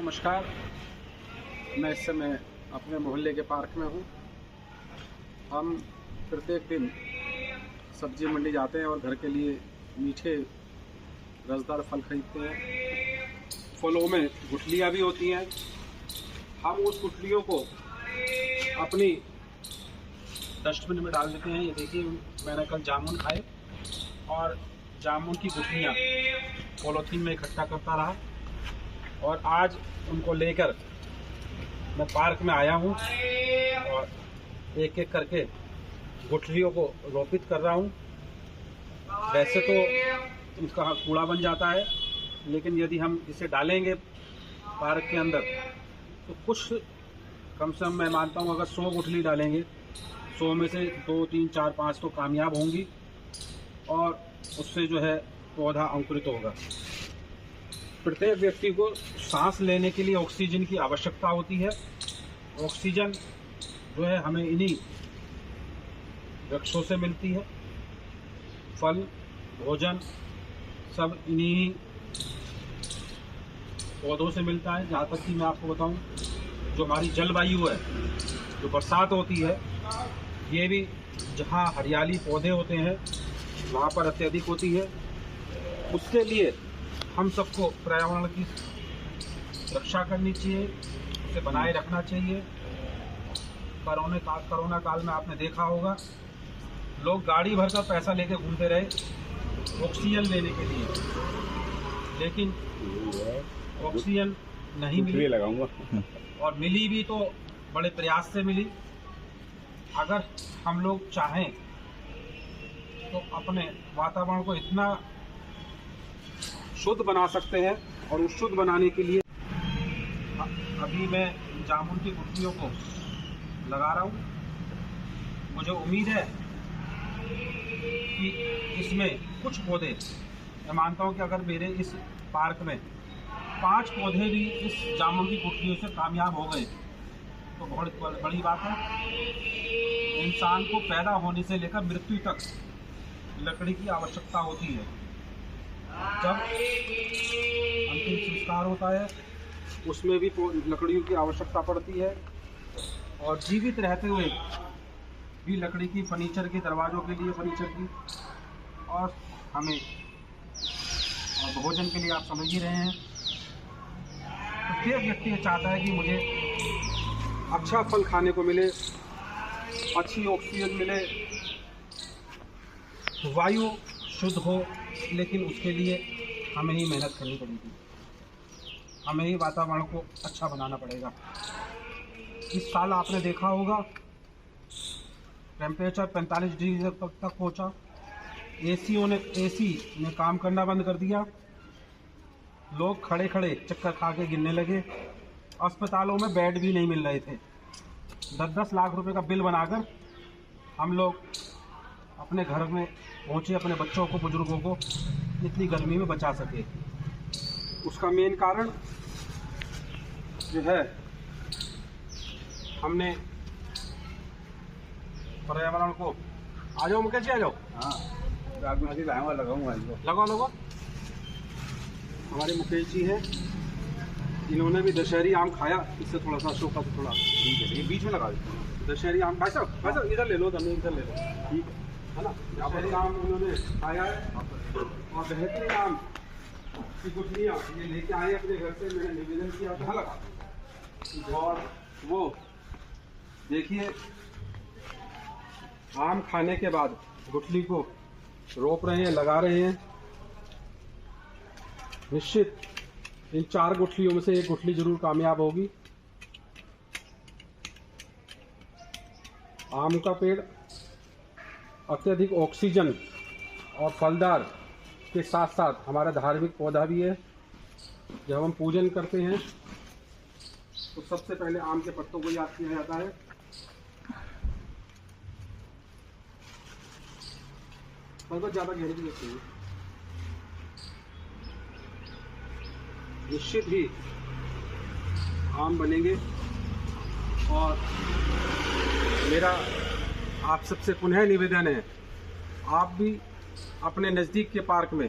नमस्कार। मैं इस समय अपने मोहल्ले के पार्क में हूँ। हम प्रत्येक दिन सब्जी मंडी जाते हैं और घर के लिए मीठे रसदार फल खरीदते हैं। फलों में गुठलियाँ भी होती हैं। हम उस गुठलियों को अपनी डस्टबिन में डाल देते हैं। ये देखिए, मैंने कल जामुन खाए और जामुन की गुठलियाँ पॉलीथीन में इकट्ठा करता रहा और आज उनको लेकर मैं पार्क में आया हूँ और एक एक करके गुठलियों को रोपित कर रहा हूँ। वैसे तो इसका कूड़ा बन जाता है, लेकिन यदि हम इसे डालेंगे पार्क के अंदर तो कुछ कम से कम मैं मानता हूँ, अगर 100 गुठली डालेंगे 100 में से 2, 3, 4, 5 तो कामयाब होंगी और उससे जो है पौधा अंकुरित होगा। प्रत्येक व्यक्ति को सांस लेने के लिए ऑक्सीजन की आवश्यकता होती है। ऑक्सीजन जो है हमें इन्हीं वृक्षों से मिलती है। फल, भोजन सब इन्हीं पौधों से मिलता है। जहाँ तक कि मैं आपको बताऊं, जो हमारी जलवायु है, जो बरसात होती है, ये भी जहाँ हरियाली पौधे होते हैं वहाँ पर अत्यधिक होती है। उसके लिए हम सबको पर्यावरण की रक्षा करनी चाहिए, उसे बनाए रखना चाहिए। कोरोना काल में आपने देखा होगा, लोग गाड़ी भर कर पैसा लेके घूमते रहे ऑक्सीजन लेने के लिए, लेकिन ऑक्सीजन नहीं मिली। लगाऊंगा और मिली भी तो बड़े प्रयास से मिली। अगर हम लोग चाहें तो अपने वातावरण को इतना शुद्ध बना सकते हैं, और उस शुद्ध बनाने के लिए अभी मैं जामुन की गुठलियों को लगा रहा हूँ। मुझे उम्मीद है कि इसमें कुछ पौधे, मैं मानता हूँ कि अगर मेरे इस पार्क में 5 पौधे भी इस जामुन की गुठलियों से कामयाब हो गए तो बहुत बड़ी बात है। इंसान को पैदा होने से लेकर मृत्यु तक लकड़ी की आवश्यकता होती है। जब अंतिम संस्कार होता है उसमें भी लकड़ियों की आवश्यकता पड़ती है, और जीवित रहते हुए भी लकड़ी की, फर्नीचर के, दरवाज़ों के लिए फर्नीचर की, और हमें और भोजन के लिए आप समझ ही रहे हैं। प्रत्येक व्यक्ति चाहता है कि मुझे अच्छा फल खाने को मिले, अच्छी ऑक्सीजन मिले, वायु शुद्ध हो, लेकिन उसके लिए हमें ही मेहनत करनी पड़ेगी। हमें ही वातावरण को अच्छा बनाना पड़ेगा। इस साल आपने देखा होगा टेम्परेचर 45 डिग्री तक पहुंचा। एसी ने काम करना बंद कर दिया। लोग खड़े खड़े चक्कर खा के गिरने लगे। अस्पतालों में बेड भी नहीं मिल रहे थे। 10-10 लाख रुपए का बिल बनाकर हम लोग अपने घर में पहुँचे, अपने बच्चों को, बुजुर्गों को इतनी गर्मी में बचा सके। उसका मेन कारण जो है, हमने पर्यावरण को, आ जाओ मुकेश जी, आ जाओ। हाँ, लगाओ। हमारे मुकेश जी हैं, इन्होंने भी दशहरी आम खाया। इससे थोड़ा सा शोका से थोड़ा ठीक है, ये बीच में लगा देते हैं। दशहरी आम भाई साहब इधर ले लो, इधर ले लो, ठीक है ना। दशहरी आम उन्होंने खाया है और बेहतरीन आम की गुठलियाँ ये लेके आए अपने घर से। मैंने निवेदन किया था लगा, और वो देखिए, आम खाने के बाद गुठली को रोप रहे हैं, लगा रहे हैं। निश्चित इन 4 गुठलियों में से एक गुठली जरूर कामयाब होगी। आम का पेड़ अत्यधिक ऑक्सीजन और फलदार के साथ साथ हमारा धार्मिक पौधा भी है। जब हम पूजन करते हैं तो सबसे पहले आम के पत्तों को याद किया जाता है। बहुत ज़्यादा गहरी भी होती है। निश्चित ही आम बनेंगे, और मेरा आप सबसे पुनः निवेदन है, आप भी अपने नज़दीक के पार्क में